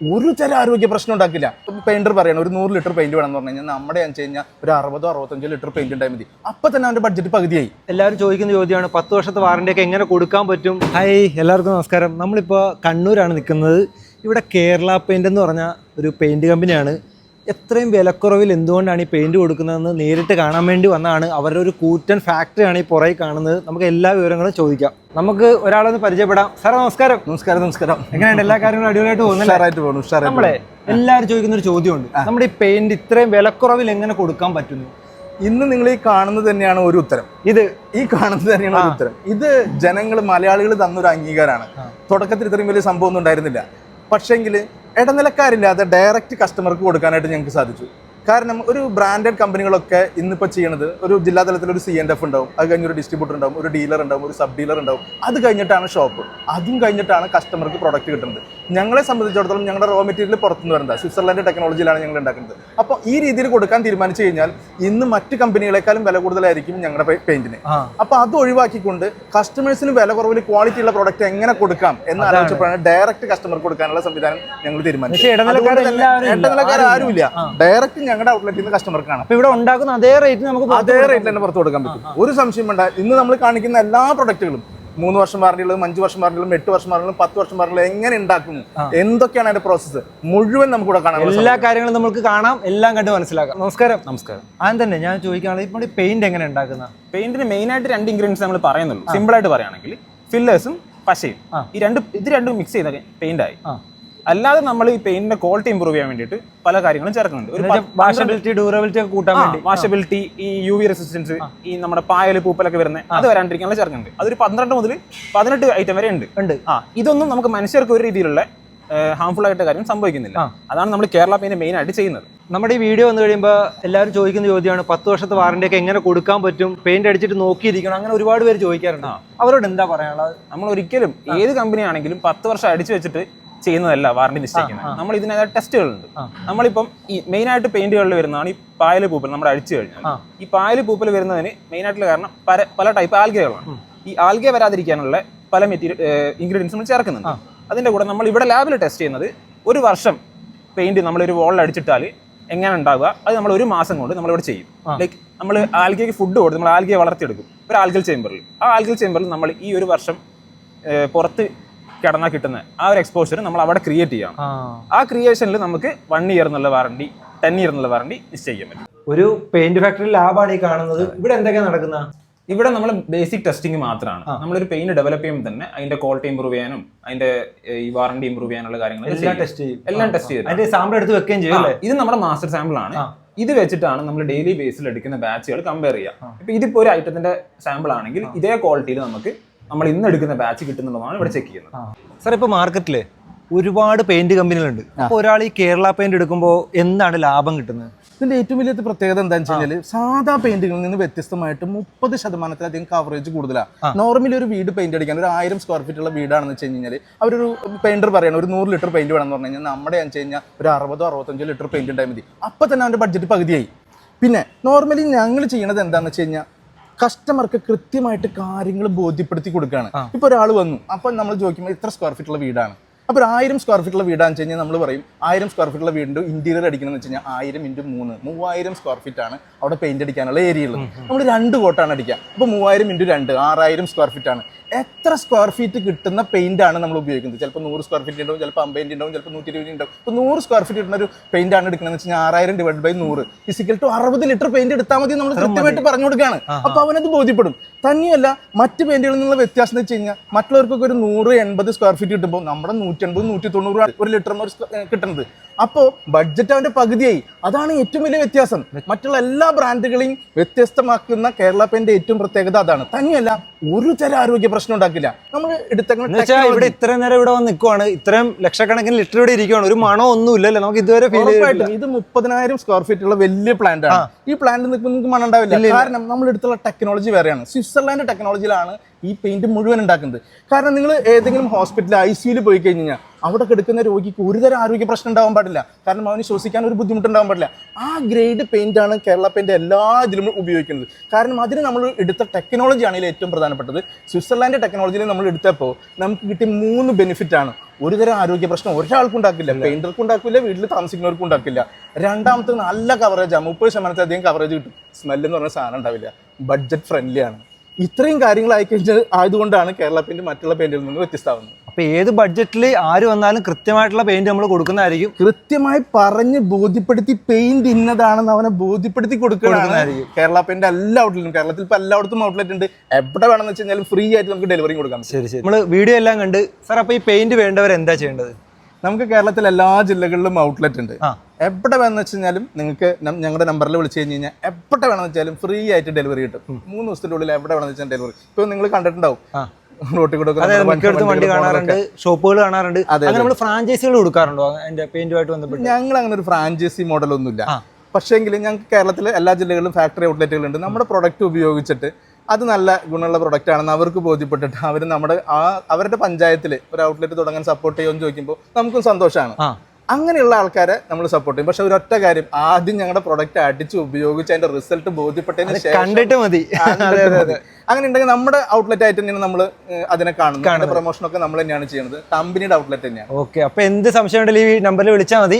ഒരു തരം ആരോഗ്യ പ്രശ്നം ഉണ്ടാക്കില്ല. പെയിന്റർ പറയണം ഒരു 100 ലിറ്റർ പെയിന്റ് വേണമെന്ന് പറഞ്ഞു കഴിഞ്ഞാൽ നമ്മുടെ വെച്ച് കഴിഞ്ഞാൽ ഒരു 60-65 ലിറ്റർ പെയിന്റ് ഉണ്ടായി മതി. അപ്പൊ തന്നെ അവന്റെ ബഡ്ജറ്റ് പകുതിയായി. എല്ലാവരും ചോദിക്കുന്ന ചോദ്യമാണ് 10 വർഷത്തെ വാറണ്ടി ഒക്കെ എങ്ങനെ കൊടുക്കാൻ പറ്റും. ഹായ് എല്ലാവർക്കും നമസ്കാരം. നമ്മളിപ്പോൾ കണ്ണൂരാണ് നിൽക്കുന്നത്. ഇവിടെ കേരള പെയിന്റ് എന്ന് പറഞ്ഞ ഒരു പെയിന്റ് കമ്പനിയാണ്. എത്രയും വിലക്കുറവിൽ എന്തുകൊണ്ടാണ് ഈ പെയിന്റ് കൊടുക്കുന്നതെന്ന് നേരിട്ട് കാണാൻ വേണ്ടി വന്നതാണ്. അവരുടെ ഒരു കൂറ്റൻ ഫാക്ടറിയാണ് ഈ പുറകെ കാണുന്നത്. നമുക്ക് എല്ലാ വിവരങ്ങളും ചോദിക്കാം. നമുക്ക് ഒരാളൊന്ന് പരിചയപ്പെടാം. സാറേ നമസ്കാരം. നമസ്കാരം. എങ്ങനെയുണ്ട് എല്ലാ കാര്യങ്ങളും? അടിപൊളിയായിട്ട് പോകുന്നു. നമ്മളെ എല്ലാവരും ചോദിക്കുന്ന ഒരു ചോദ്യമുണ്ട്, നമ്മുടെ ഈ പെയിന്റ് ഇത്രയും വിലക്കുറവിൽ എങ്ങനെ കൊടുക്കാൻ പറ്റുന്നു? ഇന്ന് നിങ്ങൾ ഈ കാണുന്നത് തന്നെയാണ് ഒരു ഉത്തരം. ഈ കാണുന്നത് തന്നെയാണ് ഒരു ഉത്തരം. ഇത് ജനങ്ങൾ മലയാളികൾ തന്നൊരു അംഗീകാരമാണ്. തുടക്കത്തിൽ ഇത്രയും വലിയ സംഭവം ഒന്നും ഉണ്ടായിരുന്നില്ല. പക്ഷേങ്കിൽ ഇടനിലക്കാരില്ലാതെ ഡയറക്റ്റ് കസ്റ്റമർക്ക് കൊടുക്കാനായിട്ട് ഞങ്ങൾക്ക് സാധിച്ചു. കാരണം ഒരു ബ്രാൻഡഡ് കമ്പനികളൊക്കെ ഇന്നിപ്പോൾ ചെയ്യണത് ഒരു ജില്ലാ തലത്തിൽ ഒരു CNF ഉണ്ടാവും, അത് കഴിഞ്ഞൊരു ഡിസ്ട്രിബ്യൂട്ടർ ഉണ്ടാവും, ഒരു ഡീലർ ഉണ്ടാവും, ഒരു സബ് ഡീലർ ഉണ്ടാവും. അത് കഴിഞ്ഞിട്ടാണ് ഷോപ്പ്, അതും കഴിഞ്ഞിട്ടാണ് കസ്റ്റമർക്ക് പ്രൊഡക്റ്റ് കിട്ടുന്നത്. ഞങ്ങളെ സംബന്ധിച്ചിടത്തോളം ഞങ്ങളുടെ റോ മെറ്റീരിയൽ പുറത്തുനിന്ന് വരുന്നത് സ്വിറ്റ്സർലൻഡ് ടെക്നോളജിയിലാണ് ഞങ്ങൾ ഉണ്ടാക്കുന്നത്. അപ്പോൾ ഈ രീതിയിൽ കൊടുക്കാൻ തീരുമാനിച്ചു കഴിഞ്ഞാൽ ഇന്ന് മറ്റ് കമ്പനികളെക്കാളും വില കൂടുതലായിരിക്കും ഞങ്ങളുടെ പെയിന്റിന്. അപ്പോൾ അത് ഒഴിവാക്കിക്കൊണ്ട് കസ്റ്റമേഴ്സിന് വില കുറവിൽ ക്വാളിറ്റി ഉള്ള പ്രൊഡക്റ്റ് എങ്ങനെ കൊടുക്കാം എന്ന് ആലോചിച്ചപ്പോഴാണ് ഡയറക്റ്റ് കസ്റ്റമർക്ക് കൊടുക്കാനുള്ള സംവിധാനം ഞങ്ങൾ തീരുമാനിച്ചത്. ഇടനിലക്കാരും ഡയറക്റ്റ് ഞങ്ങളുടെ ഔട്ട്ലെറ്റിൽ നിന്ന് കസ്റ്റമർക്കാണ്. ഇവിടെ ഉണ്ടാക്കുന്ന അതേ റേറ്റിൽ നമുക്ക് അതേ റേറ്റിൽ തന്നെ പുറത്ത് കൊടുക്കാൻ പറ്റും. ഒരു സംശയം വേണ്ട. ഇന്ന് നമ്മൾ കാണിക്കുന്ന എല്ലാ പ്രൊഡക്റ്റുകളും 3 വർഷം വാറണ്ടികളും 5 വർഷം വാറണ്ടികളും 8 വർഷം വാറണ്ടികളും 10 വർഷം വാറണ്ടികളും എങ്ങനെ ഉണ്ടാക്കുന്നു, എന്തൊക്കെയാണ് അതിന്റെ പ്രോസസ്സ് മുഴുവൻ നമുക്ക് ഇവിടെ കാണാം. എല്ലാ കാര്യങ്ങളും നമുക്ക് കാണാം, എല്ലാം കണ്ട് മനസ്സിലാക്കാം. നമസ്കാരം. ആദ്യം തന്നെ ഞാൻ ചോദിക്കുകയാണെങ്കിൽ ഇപ്പോൾ ഈ പെയിന്റ് എങ്ങനെ ഉണ്ടാക്കുന്ന? പെയിന്റിന് മെയിൻ ആയിട്ട് 2 ഇൻഗ്രീഡിയൻസ് നമ്മൾ പറയുന്നുള്ളൂ. സിമ്പിൾ ആയിട്ട് പറയുകയാണെങ്കിൽ ഫില്ലേഴ്സും പശയും. ഇത് രണ്ടും മിക്സ് ചെയ്ത പെയിന്റ് ആയി. അല്ലാതെ നമ്മൾ ഈ പെയിന്റിന്റെ ക്വാളിറ്റി ഇമ്പ്രൂവ് ചെയ്യാൻ വേണ്ടിയിട്ട് പല കാര്യങ്ങളും ചേർക്കുന്നുണ്ട്. ഒരു വാഷബിലിറ്റി, ഡ്യൂറബിലിറ്റി ഒക്കെ കൂട്ടാൻ വേണ്ടി വാഷബിലിറ്റി, ഈ UV റെസിസ്റ്റൻസ്, ഈ നമ്മുടെ പായല് പൂപ്പലൊക്കെ വരുന്നത് അത് വരാണ്ടിരിക്കാനുള്ള ചേർക്കുന്നുണ്ട്. അതൊരു 12 മുതൽ 18 ഐറ്റം വരെ ഉണ്ട്. ഇതൊന്നും നമുക്ക് മനുഷ്യർക്ക് ഒരു രീതിയിലുള്ള ഹാംഫുൾ ആയിട്ട് കാര്യം സംഭവിക്കുന്നില്ല. അതാണ് നമ്മൾ കേരള പെയിന്റ് മെയിൻ ആയിട്ട് ചെയ്യുന്നത്. നമ്മുടെ ഈ വീഡിയോ വന്നു കഴിയുമ്പോൾ എല്ലാവരും ചോദിക്കുന്ന ചോദ്യമാണ് 10 വർഷത്തെ വാറണ്ടി ഒക്കെ എങ്ങനെ കൊടുക്കാൻ പറ്റും, പെയിന്റ് അടിച്ചിട്ട് നോക്കിയിരിക്കണം, അങ്ങനെ ഒരുപാട് പേര് ചോദിക്കാറുണ്ട്. അവരോട് എന്താ പറയാനുള്ളത്? നമ്മൾ ഒരിക്കലും ഏത് കമ്പനി ആണെങ്കിലും 10 വർഷം അടിച്ചു വെച്ചിട്ട് ചെയ്യുന്നതല്ല വാറണ്ടി നിശ്ചയിക്കുന്നത്. നമ്മൾ ഇതിനകത്ത് ടെസ്റ്റുകളുണ്ട്. നമ്മളിപ്പം ഈ മെയിൻ ആയിട്ട് പെയിന്റുകളിൽ വരുന്നതാണ് ഈ പായല് പൂപ്പൽ. നമ്മൾ അടിച്ചു കഴിഞ്ഞാൽ ഈ പായല് പൂപ്പൽ വരുന്നതിന് മെയിൻ ആയിട്ടുള്ള കാരണം പല ടൈപ്പ് ആൽഗകളാണ്. ഈ ആൽഗ വരാതിരിക്കാനുള്ള പല ഇൻഗ്രീഡിയൻസ് നമ്മൾ ചേർക്കുന്നുണ്ട്. അതിന്റെ കൂടെ നമ്മൾ ഇവിടെ ലാബിൽ ടെസ്റ്റ് ചെയ്യുന്നത് 1 വർഷം പെയിന്റ് നമ്മളൊരു വോളിൽ അടിച്ചിട്ടാൽ എങ്ങനെ ഉണ്ടാവുക, അത് നമ്മൾ 1 മാസം കൊണ്ട് നമ്മളിവിടെ ചെയ്യും. ലൈക്ക് നമ്മൾ ആൽഗയ്ക്ക് ഫുഡ് കൊടുത്ത് നമ്മൾ ആൽഗയെ വളർത്തിയെടുക്കും ഒരു ആൽഗൽ ചേമ്പറിൽ. ആ ആൽഗൽ ചേമ്പറിൽ നമ്മൾ ഈ 1 വർഷം പുറത്ത് കിടന്നാൽ കിട്ടുന്ന ആ ഒരു എക്സ്പോഷർ നമ്മൾ അവിടെ ക്രിയേറ്റ് ചെയ്യണം. ആ ക്രിയേഷനിൽ നമുക്ക് 1 ഇയർ എന്നുള്ള വാറണ്ടി, 10 ഇയർ എന്നുള്ള വാറണ്ടി നിശ്ചയിക്കാൻ പറ്റും. ഒരു പെയിന്റ് ഫാക്ടറി ലാബാണ് ഈ കാണുന്നത്. ഇവിടെ എന്തൊക്കെയാണ് നടക്കുന്നത്? ഇവിടെ നമ്മൾ ബേസിക് ടെസ്റ്റിംഗ് മാത്രമാണ്. നമ്മളൊരു പെയിന്റ് ഡെവലപ്പ് ചെയ്യുമ്പോൾ തന്നെ അതിന്റെ ക്വാളിറ്റി ഇമ്പ്രൂവ് ചെയ്യാനും അതിന്റെ ഈ വാറണ്ടി ഇമ്പ്രൂവ് ചെയ്യാനുള്ള കാര്യങ്ങൾ എല്ലാം ടെസ്റ്റ് ചെയ്യും. അതിന്റെ സാമ്പിൾ എടുത്ത് വെക്കുകയും ചെയ്യും. ഇത് നമ്മുടെ മാസ്റ്റർ സാമ്പിൾ ആണ്. ഇത് വെച്ചിട്ടാണ് നമ്മൾ ഡെയിലി ബേസിൽ എടുക്കുന്ന ബാച്ചുകൾ കമ്പയർ ചെയ്യുക. ഇപ്പൊ ഇതിപ്പോ ഒരു ഐറ്റത്തിന്റെ സാമ്പിൾ ആണെങ്കിൽ ഇതേ ക്വാളിറ്റിയിൽ നമുക്ക് നമ്മൾ ഇന്ന് എടുക്കുന്ന ബാച്ച് കിട്ടുന്നതാണ് ഇവിടെ ചെക്ക് ചെയ്യുന്നത്. സാർ ഇപ്പോൾ മാർക്കറ്റിൽ ഒരുപാട് പെയിന്റ് കമ്പനികളുണ്ട്. അപ്പോൾ ഒരാൾ ഈ കേരള പെയിന്റ് എടുക്കുമ്പോൾ എന്താണ് ലാഭം കിട്ടുന്നത്? ഇതിന്റെ ഏറ്റവും വലിയ പ്രത്യേകത എന്താണെന്ന് വെച്ച് കഴിഞ്ഞാൽ സാധാ പെയിന്റുകളിൽ നിന്ന് വ്യത്യസ്തമായിട്ട് 30% കവറേജ് കൂടുതലാണ്. നോർമലി ഒരു വീട് പെയിന്റ് അടിക്കാൻ ഒരു 1000 സ്ക്വയർ ഫീറ്റ് ഉള്ള വീടാണെന്ന് വെച്ച് കഴിഞ്ഞാൽ അവരൊരു പെയിന്റർ പറയണം ഒരു 100 ലിറ്റർ പെയിന്റ് വേണമെന്ന് പറഞ്ഞു കഴിഞ്ഞാൽ നമ്മുടെ വെച്ച് കഴിഞ്ഞാൽ ഒരു 60-65 ലിറ്റർ പെയിന്റ് ഉണ്ടായി മതി. അപ്പം തന്നെ അവന്റെ ബഡ്ജറ്റ് പകുതിയായി. പിന്നെ നോർമലി ഞങ്ങൾ ചെയ്യണത് എന്താണെന്ന് വെച്ച് കഴിഞ്ഞാൽ കസ്റ്റമർക്ക് കൃത്യമായിട്ട് കാര്യങ്ങൾ ബോധ്യപ്പെടുത്തി കൊടുക്കുകയാണ്. ഇപ്പോൾ ഒരാൾ വന്നു, അപ്പം നമ്മൾ ചോദിക്കുമ്പോൾ ഇത്ര സ്ക്വയർ ഫീറ്റുള്ള വീടാണ്. അപ്പോൾ 1000 സ്ക്വയർ ഫീറ്റുള്ള വീടാണെന്ന് വെച്ച് കഴിഞ്ഞാൽ നമ്മൾ പറയും 1000 സ്ക്വയർ ഫീറ്റുള്ള വീടിൻ്റെ ഇന്റീരിയർ അടിക്കണമെന്ന് വെച്ച് കഴിഞ്ഞാൽ 1000 × 3 3000 സ്ക്വയർ ഫീറ്റ് ആണ് അവിടെ പെയിന്റ് അടിക്കാനുള്ള ഏരിയ ഉള്ളത്. നമ്മൾ 2 കോട്ടാണ് അടിക്കുക. അപ്പോൾ 3000 × 2 6000 സ്ക്വയർ ഫീറ്റ് ആണ്. എത്ര സ്ക്വയർ ഫീറ്റ് കിട്ടുന്ന പെയിന്റ് ആണ് നമ്മൾ ഉപയോഗിക്കുന്നത്? ചിലപ്പോൾ 100 സ്ക്വയർ ഫീറ്റ് ഉണ്ടാവും, ചിലപ്പോൾ 50 ഉണ്ടാവും, ചിലപ്പോൾ 120 ഉണ്ടാവും. ഇപ്പോൾ 100 സ്ക്വയർ ഫീറ്റ് കിട്ടുന്ന ഒരു പെയിന്റ് ആണ് എടുക്കണമെന്ന് വെച്ച് കഴിഞ്ഞാൽ 6000 / 100 60 ലിറ്റർ പെയിന്റ് എടുത്താൽ മതി നമ്മൾ കൃത്യമായിട്ട് പറഞ്ഞു കൊടുക്കുകയാണ്. അപ്പോൾ അവനത് ബോധ്യപ്പെടും. തന്നെയല്ല മറ്റ് പെയിന്റുകളിൽ നിന്നുള്ള വ്യത്യാസം എന്ന് വെച്ച് കഴിഞ്ഞാൽ മറ്റുള്ളവർക്കൊക്കെ ഒരു 180 സ്ക്വയർ ഫീറ്റ് കിട്ടുമ്പോൾ നമ്മുടെ 180 190 1 ലിറ്ററിന് കിട്ടുന്നത്. അപ്പോൾ ബഡ്ജറ്റ് അവന്റെ പകുതിയായി. അതാണ് ഏറ്റവും വലിയ വ്യത്യാസം. മറ്റുള്ള എല്ലാ ബ്രാൻഡുകളെയും വ്യത്യസ്തമാക്കുന്ന കേരള പെയിന്റ് ഏറ്റവും പ്രത്യേകത അതാണ്. തന്നെയല്ല ഒരു തരം ആരോഗ്യ പ്രശ്നം ഉണ്ടാക്കില്ല. നമ്മൾ ഇവിടെ ഇത്രയും നേരം ഇവിടെ വന്ന് നിൽക്കുവാണ്, ഇത്രയും ലക്ഷക്കണക്കിന് ലിറ്റർ ഇവിടെ ഇരിക്കുവാണ്, ഒരു മണോ ഒന്നും ഇല്ലല്ലോ നമുക്ക് ഇതുവരെ. ഇത് 30,000 സ്ക്വയർ ഫീറ്റ് ഉള്ള വലിയ പ്ലാന്റ് ആണ്. ഈ പ്ലാന്റ് നിൽക്കുമ്പോൾ നിങ്ങൾക്ക് മണം ഉണ്ടാവില്ല. കാരണം നമ്മൾ എടുത്തുള്ള ടെക്നോളജി വേറെയാണ്. സ്വിറ്റ്സർലൻഡ് ടെക്നോളജിയിലാണ് ഈ പെയിന്റ് മുഴുവൻ ഉണ്ടാക്കുന്നത്. കാരണം നിങ്ങൾ ഏതെങ്കിലും ഹോസ്പിറ്റലിൽ ICUയിൽ പോയി കഴിഞ്ഞാൽ അവിടെ കിടക്കുന്ന രോഗിക്ക് ഒരുതരം ആരോഗ്യ പ്രശ്നം ഉണ്ടാവാൻ പാടില്ല. കാരണം അവന് ശ്വസിക്കാൻ ഒരു ബുദ്ധിമുട്ടുണ്ടാവാൻ പാടില്ല. ആ ഗ്രേഡ് പെയിന്റാണ് കേരള പെയിന്റ് എല്ലാ ഇതിലും ഉപയോഗിക്കുന്നത്. കാരണം അതിന് നമ്മൾ എടുത്ത ടെക്നോളജിയാണ് ഇതിൽ ഏറ്റവും പ്രധാനപ്പെട്ടത്. സ്വിറ്റ്സർലാൻഡ് ടെക്നോളജിയിൽ നമ്മൾ എടുത്തപ്പോൾ നമുക്ക് കിട്ടിയ 3 ബെനിഫിറ്റ് ആണ്. ഒരു തരം ആരോഗ്യ പ്രശ്നം ഒരാൾക്കും ഉണ്ടാക്കില്ല, പെയിന്റർക്കും ഉണ്ടാക്കില്ല, വീട്ടിൽ താമസിക്കുന്നവർക്കും ഉണ്ടാക്കില്ല. രണ്ടാമത്തെ നല്ല കവറേജാണ്, 30% കവറേജ് കിട്ടും. സ്മെല്ല് എന്ന് പറഞ്ഞ സാധനം ഉണ്ടാവില്ല, ബഡ്ജറ്റ് ഫ്രണ്ട്ലി ആണ്. ഇത്രയും കാര്യങ്ങൾ ആയതുകൊണ്ടാണ് കേരള പെയിന്റ് മറ്റുള്ള പെയിന്റിൽ നിന്ന് വ്യത്യസ്തമാവുന്നത്. അപ്പൊ ഏത് ബഡ്ജറ്റിൽ ആര് വന്നാലും കൃത്യമായിട്ടുള്ള പെയിന്റ് നമ്മൾ കൊടുക്കുന്നതായിരിക്കും. കൃത്യമായി പറഞ്ഞ് ബോധ്യപ്പെടുത്തി പെയിന്റ് ഇന്നതാണെന്ന് അവനെ ബോധ്യപ്പെടുത്തി കൊടുക്കുന്നതായിരിക്കും കേരള പെയിന്റ് എല്ലാ ഔട്ട്ലെറ്റും. കേരളത്തിൽ ഇപ്പൊ എല്ലായിടത്തും ഔട്ട്ലെറ്റ് ഉണ്ട്. എവിടെ വേണമെന്ന് വെച്ച് കഴിഞ്ഞാൽ ഫ്രീ ആയിട്ട് നമുക്ക് ഡെലിവറി കൊടുക്കാം. ശരി ശരി, നമ്മൾ വീഡിയോ എല്ലാം കണ്ട് സാർ, അപ്പൊ ഈ പെയിന്റ് വേണ്ടവർ എന്താ ചെയ്യേണ്ടത്? നമുക്ക് കേരളത്തിൽ എല്ലാ ജില്ലകളിലും ഔട്ട്ലെറ്റ് ഉണ്ട്. എവിടെ വേണമെന്ന് വെച്ച് കഴിഞ്ഞാലും നിങ്ങൾക്ക് ഞങ്ങളുടെ നമ്പറിൽ വിളിച്ചു കഴിഞ്ഞ് കഴിഞ്ഞാൽ എവിടെ വേണമെന്ന് വെച്ചാലും ഫ്രീ ആയിട്ട് ഡെലിവറി കിട്ടും. 3 ദിവസത്തിൻ്റെ ഉള്ളിൽ എവിടെ വേണമെന്ന് വെച്ചാൽ ഡെലിവറി. ഇപ്പൊ നിങ്ങൾ കണ്ടിട്ടുണ്ടാവും റോട്ടിൽ കൂടെ വണ്ടി കാണാറുണ്ട്, ഷോപ്പുകൾ കാണാറുണ്ട്. അങ്ങനെ നമ്മൾ ഫ്രാഞ്ചൈസികൾ കൊടുക്കാറുണ്ടോ അതിന്റെ പെയിന്റുമായിട്ട് ബന്ധപ്പെട്ട്? ഞങ്ങൾ അങ്ങനെ ഒരു ഫ്രാഞ്ചൈസി മോഡലൊന്നുമില്ല. പക്ഷേങ്കിൽ ഞങ്ങൾക്ക് കേരളത്തിലെ എല്ലാ ജില്ലകളിലും ഫാക്ടറി ഔട്ട്ലെറ്റുകളുണ്ട്. നമ്മുടെ പ്രൊഡക്റ്റ് ഉപയോഗിച്ചിട്ട് അത് നല്ല ഗുണമുള്ള പ്രൊഡക്റ്റ് ആണെന്ന് അവർക്ക് ബോധ്യപ്പെട്ടിട്ട് അവർ അവരുടെ പഞ്ചായത്തിൽ ഒരു ഔട്ട്ലെറ്റ് തുടങ്ങാൻ സപ്പോർട്ട് ചെയ്യുമെന്ന് ചോദിക്കുമ്പോൾ നമുക്കും സന്തോഷമാണ്. അങ്ങനെയുള്ള ആൾക്കാരെ നമ്മൾ സപ്പോർട്ട് ചെയ്യും. പക്ഷെ ഒരൊറ്റ കാര്യം, ആദ്യം ഞങ്ങളുടെ പ്രൊഡക്റ്റ് അടിച്ച് ഉപയോഗിച്ച് അതിന്റെ റിസൾട്ട് ബോധ്യപ്പെട്ടതിന് ശേഷം കണ്ടിട്ട് മതി. അങ്ങനെ ഉണ്ടെങ്കിൽ നമ്മുടെ ഔട്ട്ലെറ്റ് ആയിട്ട് തന്നെയാണ് നമ്മൾ അതിനെ കാണുന്നത്. പ്രൊമോഷൻ ഒക്കെ നമ്മൾ തന്നെയാണ് ചെയ്യുന്നത്. കമ്പനിയുടെ ഔട്ട്ലെറ്റ് തന്നെയാണ്. ഓക്കെ, അപ്പൊ എന്ത് സംശയം ഉണ്ടെങ്കിലും ഈ നമ്പറിൽ വിളിച്ചാൽ മതി.